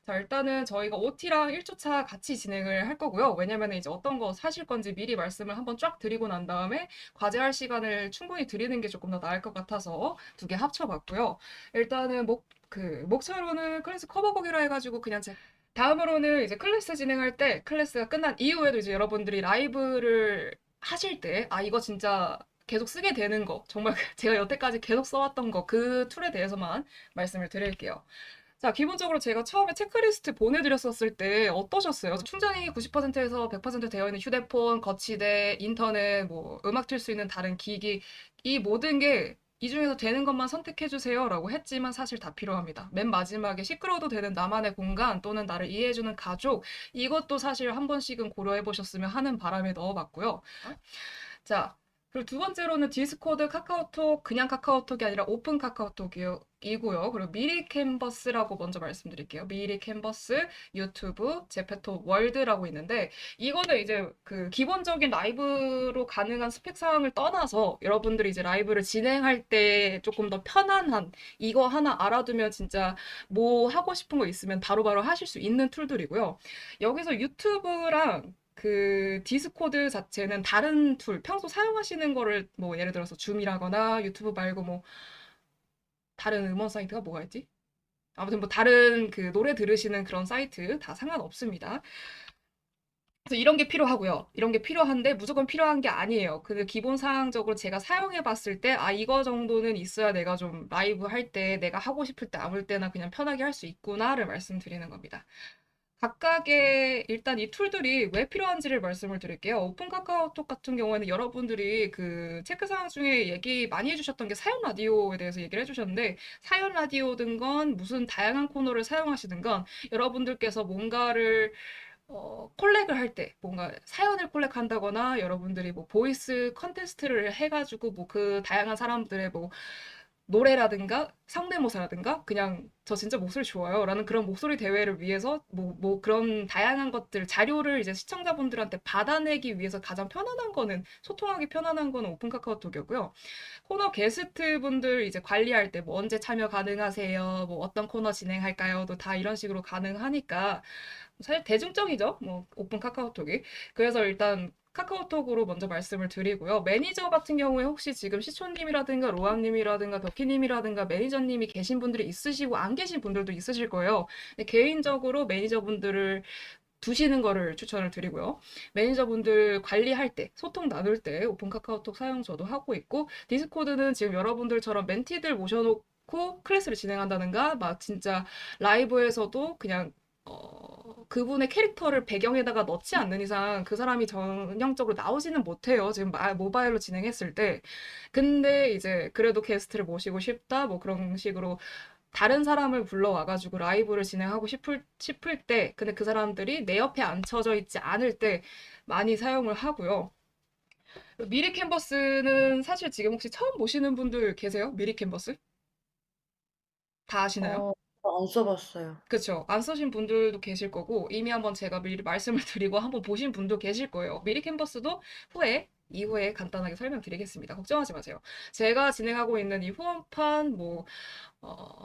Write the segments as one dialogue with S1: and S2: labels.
S1: 자, 일단은 저희가 OT랑 1주차 같이 진행을 할 거고요. 왜냐면 이제 어떤 거 사실 건지 미리 말씀을 한번 쫙 드리고 난 다음에 과제할 시간을 충분히 드리는 게 조금 더 나을 것 같아서 두 개 합쳐봤고요. 일단은 목차로는 클래스 커버곡이라 해가지고 그냥 다음으로는 이제 클래스 진행할 때 클래스가 끝난 이후에도 이제 여러분들이 라이브를 하실 때, 아, 이거 진짜 계속 쓰게 되는 거, 정말 제가 여태까지 계속 써왔던 거, 그 툴에 대해서만 말씀을 드릴게요. 자, 기본적으로 제가 처음에 체크리스트 보내드렸었을 때 어떠셨어요? 충전이 90%에서 100% 되어 있는 휴대폰, 거치대, 인터넷, 뭐, 음악 틀 수 있는 다른 기기, 이 모든 게 이 중에서 되는 것만 선택해주세요 라고 했지만 사실 다 필요합니다. 맨 마지막에 시끄러워도 되는 나만의 공간 또는 나를 이해해주는 가족, 이것도 사실 한 번씩은 고려해보셨으면 하는 바람에 넣어봤고요. 자, 그리고 두 번째로는 디스코드, 카카오톡, 그냥 카카오톡이 아니라 오픈 카카오톡이고요. 그리고 미리 캔버스라고 먼저 말씀드릴게요. 미리 캔버스, 유튜브, 제페토, 월드라고 있는데 이거는 이제 그 기본적인 라이브로 가능한 스펙 사항을 떠나서 여러분들이 이제 라이브를 진행할 때 조금 더 편안한 이거 하나 알아두면 진짜 뭐 하고 싶은 거 있으면 바로바로 하실 수 있는 툴들이고요. 여기서 유튜브랑 그 디스코드 자체는 다른 툴, 평소 사용하시는 거를 뭐 예를 들어서 줌이라거나 유튜브 말고 뭐 다른 음원 사이트가 뭐가 있지? 아무튼 뭐 다른 그 노래 들으시는 그런 사이트 다 상관없습니다. 그래서 이런 게 필요하고요. 이런 게 필요한데 무조건 필요한 게 아니에요. 근데 기본사항적으로 제가 사용해 봤을 때, 아, 이거 정도는 있어야 내가 좀 라이브 할 때, 내가 하고 싶을 때 아무 때나 그냥 편하게 할 수 있구나를 말씀드리는 겁니다. 각각의 일단 이 툴들이 왜 필요한지를 말씀을 드릴게요. 오픈 카카오톡 같은 경우에는 여러분들이 그 체크사항 중에 얘기 많이 해주셨던 게 사연 라디오에 대해서 얘기를 해주셨는데 사연 라디오든 건 무슨 다양한 코너를 사용하시든 건 여러분들께서 뭔가를 콜렉을 할 때, 뭔가 사연을 콜렉한다거나 여러분들이 뭐 보이스 컨테스트를 해가지고 뭐 그 다양한 사람들의 뭐 노래라든가 성대모사라든가 그냥 저 진짜 목소리 좋아요 라는 그런 목소리 대회를 위해서 뭐 그런 다양한 것들 자료를 이제 시청자분들한테 받아내기 위해서 가장 편안한 거는 소통하기 편안한 거는 오픈 카카오톡이었고요. 코너 게스트 분들 이제 관리할 때 뭐 언제 참여 가능하세요? 뭐 어떤 코너 진행할까요? 또 다 이런 식으로 가능하니까 사실 대중적이죠. 뭐 오픈 카카오톡이. 그래서 일단 카카오톡으로 먼저 말씀을 드리고요. 매니저 같은 경우에 혹시 지금 시초님이라든가 로아님이라든가 덕희님이라든가 매니저님이 계신 분들이 있으시고 안 계신 분들도 있으실 거예요. 근데 개인적으로 매니저분들을 두시는 거를 추천을 드리고요. 매니저분들 관리할 때, 소통 나눌 때 오픈 카카오톡 사용 저도 하고 있고 디스코드는 지금 여러분들처럼 멘티들 모셔놓고 클래스를 진행한다든가 막 진짜 라이브에서도 그냥 그분의 캐릭터를 배경에다가 넣지 않는 이상 그 사람이 전형적으로 나오지는 못해요. 지금 모바일로 진행했을 때. 근데 이제 그래도 게스트를 모시고 싶다, 뭐 그런 식으로 다른 사람을 불러와가지고 라이브를 진행하고 싶을 때, 근데 그 사람들이 내 옆에 앉혀져 있지 않을 때 많이 사용을 하고요. 미리 캔버스는 사실 지금 혹시 처음 보시는 분들 계세요? 미리 캔버스? 다 아시나요?
S2: 어, 안 써봤어요.
S1: 그쵸. 안 쓰신 분들도 계실 거고, 이미 한번 제가 미리 말씀을 드리고 한번 보신 분도 계실 거예요. 미리 캔버스도 이후에 간단하게 설명드리겠습니다. 걱정하지 마세요. 제가 진행하고 있는 이 후원판, 뭐,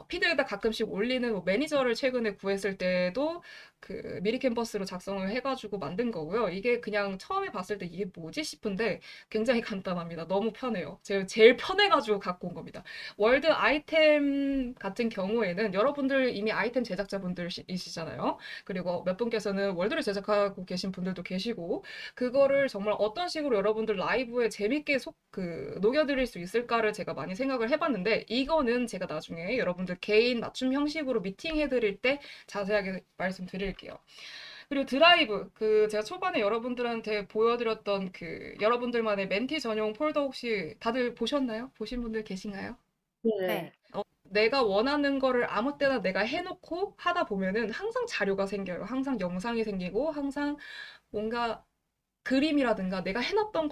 S1: 피드에다 가끔씩 올리는 뭐 매니저를 최근에 구했을 때도 그 미리 캔버스로 작성을 해가지고 만든 거고요. 이게 그냥 처음에 봤을 때 이게 뭐지 싶은데 굉장히 간단합니다. 너무 편해요. 제가 제일 편해가지고 갖고 온 겁니다. 월드 아이템 같은 경우에는 여러분들 이미 아이템 제작자분들이시잖아요. 그리고 몇 분께서는 월드를 제작하고 계신 분들도 계시고 그거를 정말 어떤 식으로 여러분들 라이브에 재밌게 녹여드릴 수 있을까를 제가 많이 생각을 해봤는데 이거는 제가 나중에 여러분들 개인 맞춤 형식으로 미팅 해드릴 때 자세하게 말씀드릴게요. 그리고 드라이브, 그 제가 초반에 여러분들한테 보여드렸던 그 여러분들만의 멘티 전용 폴더 혹시 다들 보셨나요? 보신 분들 계신가요?
S2: 네.
S3: 네.
S1: 내가 원하는 거를 아무 때나 내가 해놓고 하다 보면은 항상 자료가 생겨요. 항상 영상이 생기고 항상 뭔가 그림이라든가 내가 해놨던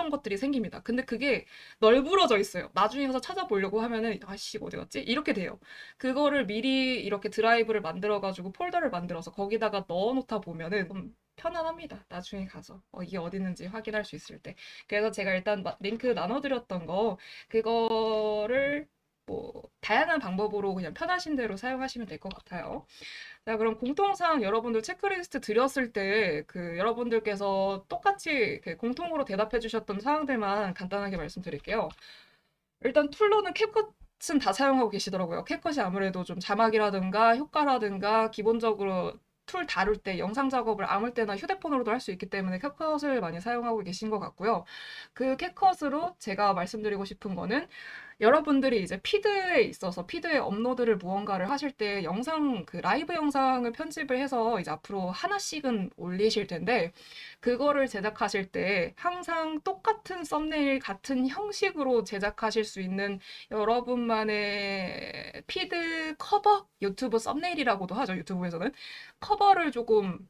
S1: 것들이 생깁니다. 근데 그게 널브러져 있어요. 나중에 가서 찾아보려고 하면은 아씨 어디 갔지? 이렇게 돼요. 그거를 미리 이렇게 드라이브를 만들어가지고 폴더를 만들어서 거기다가 넣어놓다 보면은 좀 편안합니다. 나중에 가서 이게 어디 있는지 확인할 수 있을 때. 그래서 제가 일단 링크 나눠드렸던 거 그거를 뭐 다양한 방법으로 그냥 편하신 대로 사용하시면 될 것 같아요. 자, 그럼 공통상 여러분들 체크리스트 드렸을 때 그 여러분들께서 똑같이 공통으로 대답해 주셨던 사항들만 간단하게 말씀드릴게요. 일단 툴로는 캡컷은 다 사용하고 계시더라고요. 캡컷이 아무래도 좀 자막이라든가 효과라든가 기본적으로 툴 다룰 때 영상 작업을 아무 때나 휴대폰으로도 할 수 있기 때문에 캡컷을 많이 사용하고 계신 것 같고요. 그 캡컷으로 제가 말씀드리고 싶은 거는 여러분들이 이제 피드에 있어서 피드에 업로드를 무언가를 하실 때 영상 그 라이브 영상을 편집을 해서 이제 앞으로 하나씩은 올리실 텐데 그거를 제작하실 때 항상 똑같은 썸네일 같은 형식으로 제작하실 수 있는 여러분만의 피드 커버 유튜브 썸네일이라고도 하죠. 유튜브에서는 커버를 조금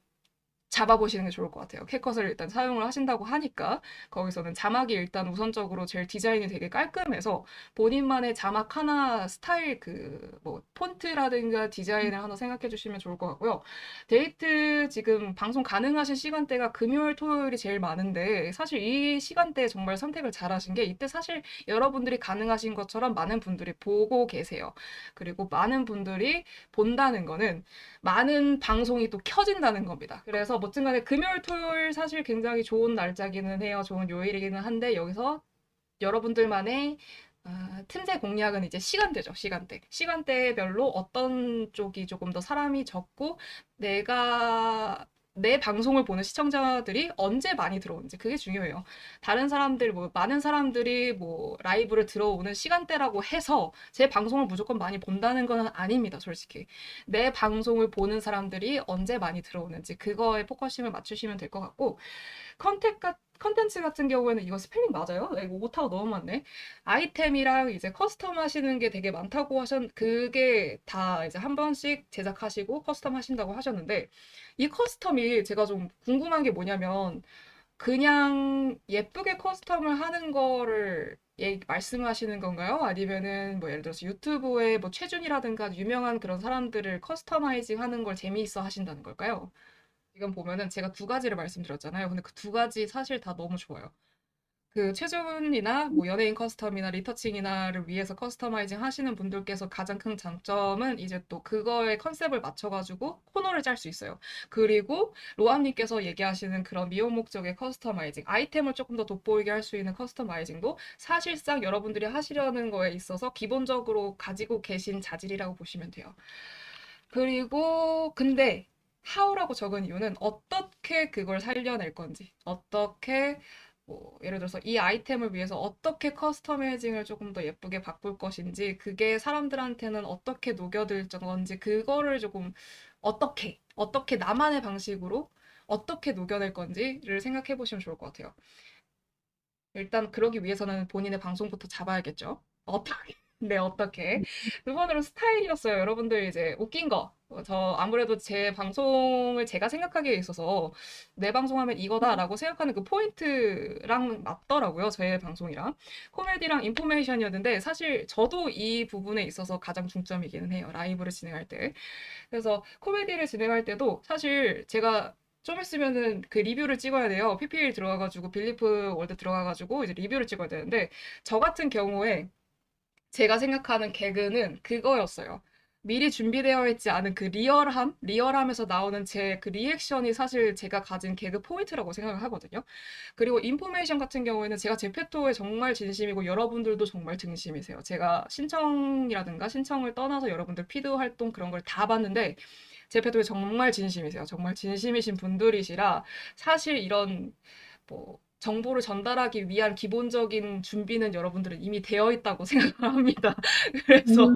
S1: 잡아보시는 게 좋을 것 같아요. 캡컷을 일단 사용을 하신다고 하니까 거기서는 자막이 일단 우선적으로 제일 디자인이 되게 깔끔해서 본인만의 자막 하나 스타일 그 뭐 폰트라든가 디자인을 하나 생각해 주시면 좋을 것 같고요. 데이트 지금 방송 가능하신 시간대가 금요일, 토요일이 제일 많은데 사실 이 시간대에 정말 선택을 잘하신 게 이때 사실 여러분들이 가능하신 것처럼 많은 분들이 보고 계세요. 그리고 많은 분들이 본다는 거는 많은 방송이 또 켜진다는 겁니다. 그래서 뭐든 간에 금요일, 토요일 사실 굉장히 좋은 날짜기는 해요. 좋은 요일이기는 한데 여기서 여러분들만의 틈새 공략은 이제 시간대죠. 시간대. 시간대별로 어떤 쪽이 조금 더 사람이 적고 내가 내 방송을 보는 시청자들이 언제 많이 들어오는지 그게 중요해요. 다른 사람들 뭐 많은 사람들이 뭐 라이브를 들어오는 시간대라고 해서 제 방송을 무조건 많이 본다는 건 아닙니다. 솔직히. 내 방송을 보는 사람들이 언제 많이 들어오는지 그거에 포커싱을 맞추시면 될 것 같고 컨텐츠 같은 경우에는 이거 스펠링 맞아요? 나 이거 오타가 너무 많네. 아이템이랑 이제 커스텀 하시는 게 되게 많다고 그게 다 이제 한 번씩 제작하시고 커스텀 하신다고 하셨는데, 이 커스텀이 제가 좀 궁금한 게 뭐냐면, 그냥 예쁘게 커스텀을 하는 거를 말씀하시는 건가요? 아니면은 뭐 예를 들어서 유튜브에 뭐 최준이라든가 유명한 그런 사람들을 커스터마이징 하는 걸 재미있어 하신다는 걸까요? 지금 보면은 제가 두 가지를 말씀드렸잖아요. 근데 그 두 가지 사실 다 너무 좋아요. 그 최저분이나 뭐 연예인 커스텀이나 리터칭이나를 위해서 커스터마이징 하시는 분들께서 가장 큰 장점은 이제 또 그거에 컨셉을 맞춰가지고 코너를 짤 수 있어요. 그리고 로아님께서 얘기하시는 그런 미용 목적의 커스터마이징, 아이템을 조금 더 돋보이게 할 수 있는 커스터마이징도 사실상 여러분들이 하시려는 거에 있어서 기본적으로 가지고 계신 자질이라고 보시면 돼요. 그리고 근데 how라고 적은 이유는 어떻게 그걸 살려낼 건지, 어떻게 뭐 예를 들어서 이 아이템을 위해서 어떻게 커스터마이징을 조금 더 예쁘게 바꿀 것인지, 그게 사람들한테는 어떻게 녹여들 건지, 그거를 조금 어떻게 나만의 방식으로 어떻게 녹여낼 건지를 생각해 보시면 좋을 것 같아요. 일단 그러기 위해서는 본인의 방송부터 잡아야겠죠. 어떻게? 네, 어떻게? 두 번으로 스타일이었어요. 여러분들 이제 웃긴 거. 저 아무래도 제 방송을 제가 생각하기에 있어서 내 방송하면 이거다라고 생각하는 그 포인트랑 맞더라고요. 제 방송이랑. 코미디랑 인포메이션이었는데 사실 저도 이 부분에 있어서 가장 중점이기는 해요. 라이브를 진행할 때. 그래서 코미디를 진행할 때도 사실 제가 좀 있으면은 그 리뷰를 찍어야 돼요. PPL 들어가가지고 빌리프 월드 들어가가지고 이제 리뷰를 찍어야 되는데 저 같은 경우에 제가 생각하는 개그는 그거였어요. 미리 준비되어 있지 않은 그 리얼함에서 나오는 제 그 리액션이 사실 제가 가진 개그 포인트라고 생각을 하거든요. 그리고 인포메이션 같은 경우에는 제가 제페토에 정말 진심이고 여러분들도 정말 진심이세요. 제가 신청이라든가 신청을 떠나서 여러분들 피드 활동 그런 걸 다 봤는데 제페토에 정말 진심이세요. 정말 진심이신 분들이시라 사실 이런 뭐 정보를 전달하기 위한 기본적인 준비는 여러분들은 이미 되어 있다고 생각합니다. 그래서
S2: 음.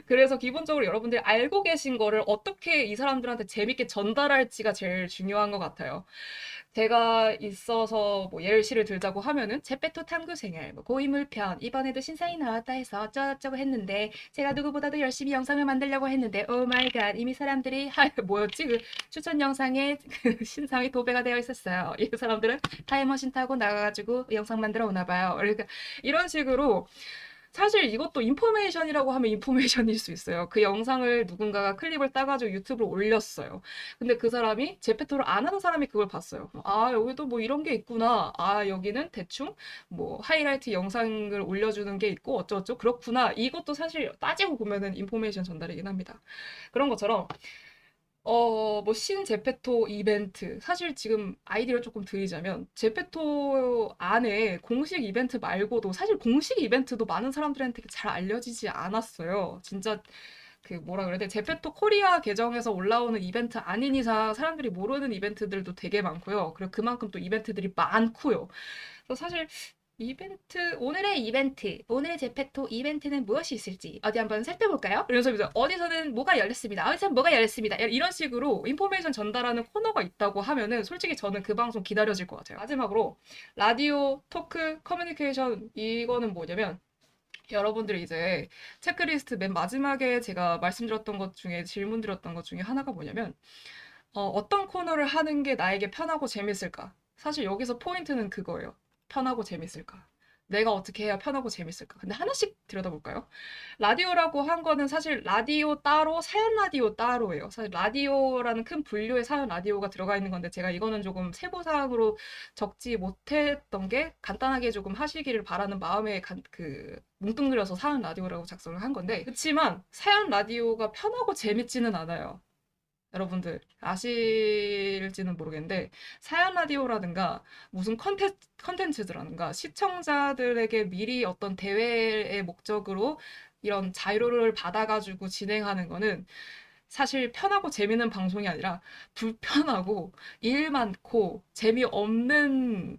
S1: 그래서 기본적으로 여러분들이 알고 계신 거를 어떻게 이 사람들한테 재밌게 전달할지가 제일 중요한 것 같아요. 제가 있어서 뭐 예시를 들자고 하면은 제페토 탐구 생활, 뭐 고인물편, 이번에도 신상이 나왔다 해서 어쩌고저쩌고 했는데 제가 누구보다도 열심히 영상을 만들려고 했는데 오 마이 갓 이미 사람들이 뭐였지? 그 추천 영상에 그 신상이 도배가 되어 있었어요. 이 사람들은 타임머신 타고 나가가지고 영상 만들어 오나 봐요. 그러니까 이런 식으로 사실 이것도 인포메이션이라고 하면 인포메이션일 수 있어요. 그 영상을 누군가가 클립을 따가지고 유튜브로 올렸어요. 근데 그 사람이 제페토를 안 하는 사람이 그걸 봤어요. 아, 여기도 뭐 이런 게 있구나. 아, 여기는 대충 뭐 하이라이트 영상을 올려주는 게 있고 어쩌고저쩌고 그렇구나. 이것도 사실 따지고 보면은 인포메이션 전달이긴 합니다. 그런 것처럼 뭐 신제페토 이벤트. 사실 지금 아이디어를 조금 드리자면, 제페토 안에 공식 이벤트 말고도 사실 공식 이벤트도 많은 사람들한테 잘 알려지지 않았어요. 진짜 그 뭐라 그래야 돼? 제페토 코리아 계정에서 올라오는 이벤트 아닌 이상 사람들이 모르는 이벤트들도 되게 많고요. 그리고 그만큼 또 이벤트들이 많고요. 그래서 사실 오늘의 이벤트, 오늘의 제페토 이벤트는 무엇이 있을지 어디 한번 살펴볼까요? 이러면서 이제 어디서는 뭐가 열렸습니다. 어디서는 뭐가 열렸습니다. 이런 식으로 인포메이션 전달하는 코너가 있다고 하면은 솔직히 저는 그 방송 기다려질 것 같아요. 마지막으로 라디오, 토크, 커뮤니케이션 이거는 뭐냐면 여러분들이 이제 체크리스트 맨 마지막에 제가 말씀드렸던 것 중에 질문 드렸던 것 중에 하나가 뭐냐면 어떤 코너를 하는 게 나에게 편하고 재밌을까? 사실 여기서 포인트는 그거예요. 편하고 재밌을까? 내가 어떻게 해야 편하고 재밌을까? 근데 하나씩 들여다볼까요? 라디오라고 한 거는 사실 라디오 따로, 사연 라디오 따로예요. 사실 라디오라는 큰 분류의 사연 라디오가 들어가 있는 건데 제가 이거는 조금 세부사항으로 적지 못했던 게 간단하게 조금 하시기를 바라는 마음에 뭉뚱그려서 사연 라디오라고 작성을 한 건데 그치만 사연 라디오가 편하고 재밌지는 않아요. 여러분들 아실지는 모르겠는데 사연 라디오라든가 무슨 컨텐츠들라든가 시청자들에게 미리 어떤 대회의 목적으로 이런 자료를 받아가지고 진행하는 거는 사실 편하고 재밌는 방송이 아니라 불편하고 일 많고 재미없는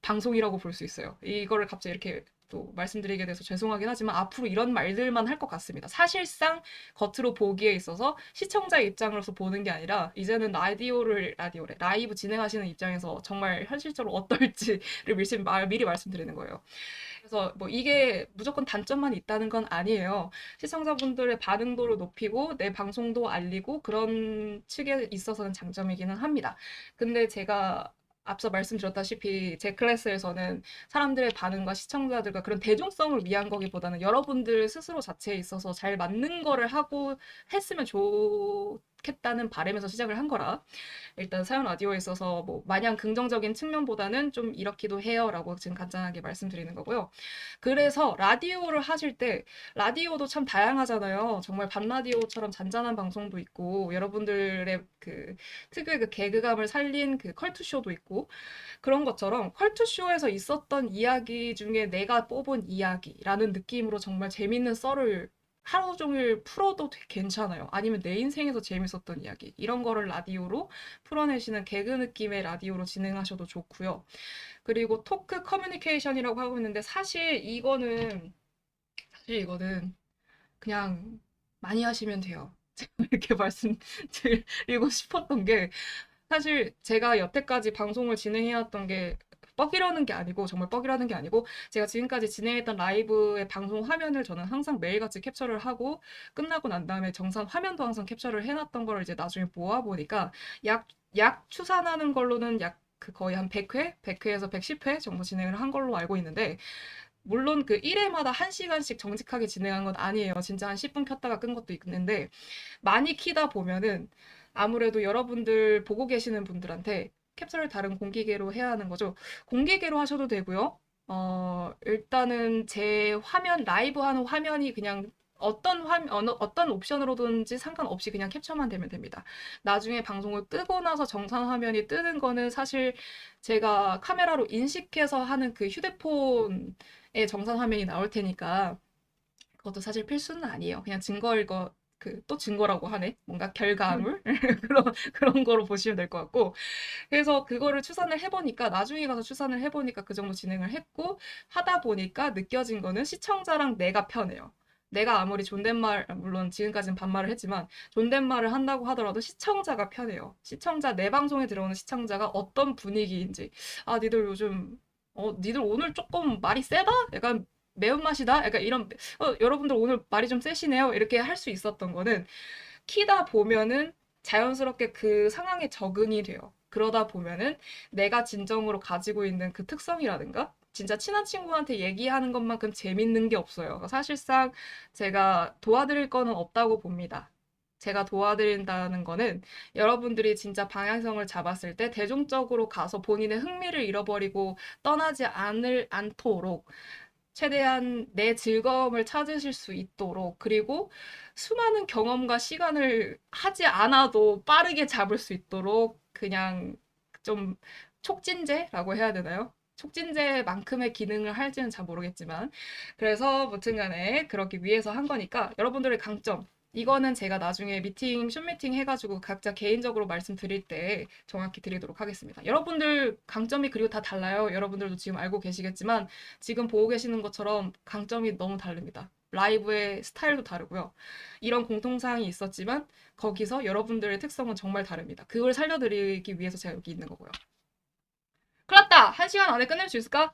S1: 방송이라고 볼 수 있어요. 이거를 갑자기 이렇게 또 말씀드리게 돼서 죄송하긴 하지만 앞으로 이런 말들만 할 것 같습니다. 사실상 겉으로 보기에 있어서 시청자의 입장으로서 보는 게 아니라 이제는 라디오래 라이브 진행하시는 입장에서 정말 현실적으로 어떨지를 미리 말씀드리는 거예요. 그래서 뭐 이게 무조건 단점만 있다는 건 아니에요. 시청자분들의 반응도를 높이고 내 방송도 알리고 그런 측에 있어서는 장점이기는 합니다. 근데 제가 앞서 말씀드렸다시피 제 클래스에서는 사람들의 반응과 시청자들과 그런 대중성을 위한 거기보다는 여러분들 스스로 자체에 있어서 잘 맞는 거를 하고 했으면 좋겠다는 바람에서 시작을 한 거라 일단 사연 라디오에 있어서 뭐 마냥 긍정적인 측면보다는 좀 이렇기도 해요라고 지금 간단하게 말씀드리는 거고요. 그래서 라디오를 하실 때 라디오도 참 다양하잖아요. 정말 밤라디오처럼 잔잔한 방송도 있고 여러분들의 그 특유의 그 개그감을 살린 그 컬투쇼도 있고 그런 것처럼 컬투쇼에서 있었던 이야기 중에 내가 뽑은 이야기라는 느낌으로 정말 재밌는 썰을 하루 종일 풀어도 괜찮아요. 아니면 내 인생에서 재밌었던 이야기. 이런 거를 라디오로 풀어내시는 개그 느낌의 라디오로 진행하셔도 좋고요. 그리고 토크 커뮤니케이션이라고 하고 있는데 사실 이거는 그냥 많이 하시면 돼요. 제가 이렇게 말씀드리고 싶었던 게 사실 제가 여태까지 방송을 진행해왔던 게 뻑이라는 게 아니고 정말 뻑이라는 게 아니고 제가 지금까지 진행했던 라이브의 방송 화면을 저는 항상 매일같이 캡처를 하고 끝나고 난 다음에 정산 화면도 항상 캡처를 해놨던 걸 이제 나중에 모아보니까 약 추산하는 걸로는 약 그 거의 한 100회? 100회에서 110회 정도 진행을 한 걸로 알고 있는데 물론 그 1회마다 1시간씩 정직하게 진행한 건 아니에요. 진짜 한 10분 켰다가 끈 것도 있는데 많이 키다 보면은 아무래도 여러분들 보고 계시는 분들한테 캡처를 다른 공기계로 해야 하는 거죠. 공기계로 하셔도 되고요. 일단은 제 화면, 라이브 하는 화면이 그냥 어떤 옵션으로든지 상관없이 그냥 캡처만 되면 됩니다. 나중에 방송을 끄고 나서 정상 화면이 뜨는 거는 사실 제가 카메라로 인식해서 하는 그 휴대폰의 정상 화면이 나올 테니까 그것도 사실 필수는 아니에요. 그냥 증거일 거, 또 증거라고 하네. 뭔가 결과물? 그런 거로 보시면 될 것 같고. 그래서 그거를 추산을 해보니까, 나중에 가서 추산을 해보니까 그 정도 진행을 했고, 하다 보니까 느껴진 거는 시청자랑 내가 편해요. 내가 아무리 존댓말, 물론 지금까지는 반말을 했지만, 존댓말을 한다고 하더라도 시청자가 편해요. 내 방송에 들어오는 시청자가 어떤 분위기인지, 아, 니들 오늘 조금 말이 세다? 약간 매운맛이다? 약간 이런, 여러분들 오늘 말이 좀 세시네요. 이렇게 할 수 있었던 거는 키다 보면은 자연스럽게 그 상황에 적응이 돼요. 그러다 보면은 내가 진정으로 가지고 있는 그 특성이라든가 진짜 친한 친구한테 얘기하는 것만큼 재밌는 게 없어요. 사실상 제가 도와드릴 거는 없다고 봅니다. 제가 도와드린다는 거는 여러분들이 진짜 방향성을 잡았을 때 대중적으로 가서 본인의 흥미를 잃어버리고 떠나지 않도록 최대한 내 즐거움을 찾으실 수 있도록, 그리고 수많은 경험과 시간을 하지 않아도 빠르게 잡을 수 있도록 그냥 좀 촉진제라고 해야 되나요? 촉진제만큼의 기능을 할지는 잘 모르겠지만, 그래서 무튼간에 그렇게 위해서 한 거니까 여러분들의 강점, 이거는 제가 나중에 슛미팅 해가지고 각자 개인적으로 말씀드릴 때 정확히 드리도록 하겠습니다. 여러분들 강점이 그리고 다 달라요. 여러분들도 지금 알고 계시겠지만 지금 보고 계시는 것처럼 강점이 너무 다릅니다. 라이브의 스타일도 다르고요. 이런 공통사항이 있었지만 거기서 여러분들의 특성은 정말 다릅니다. 그걸 살려드리기 위해서 제가 여기 있는 거고요. 큰일 났다! 1시간 안에 끝낼 수 있을까?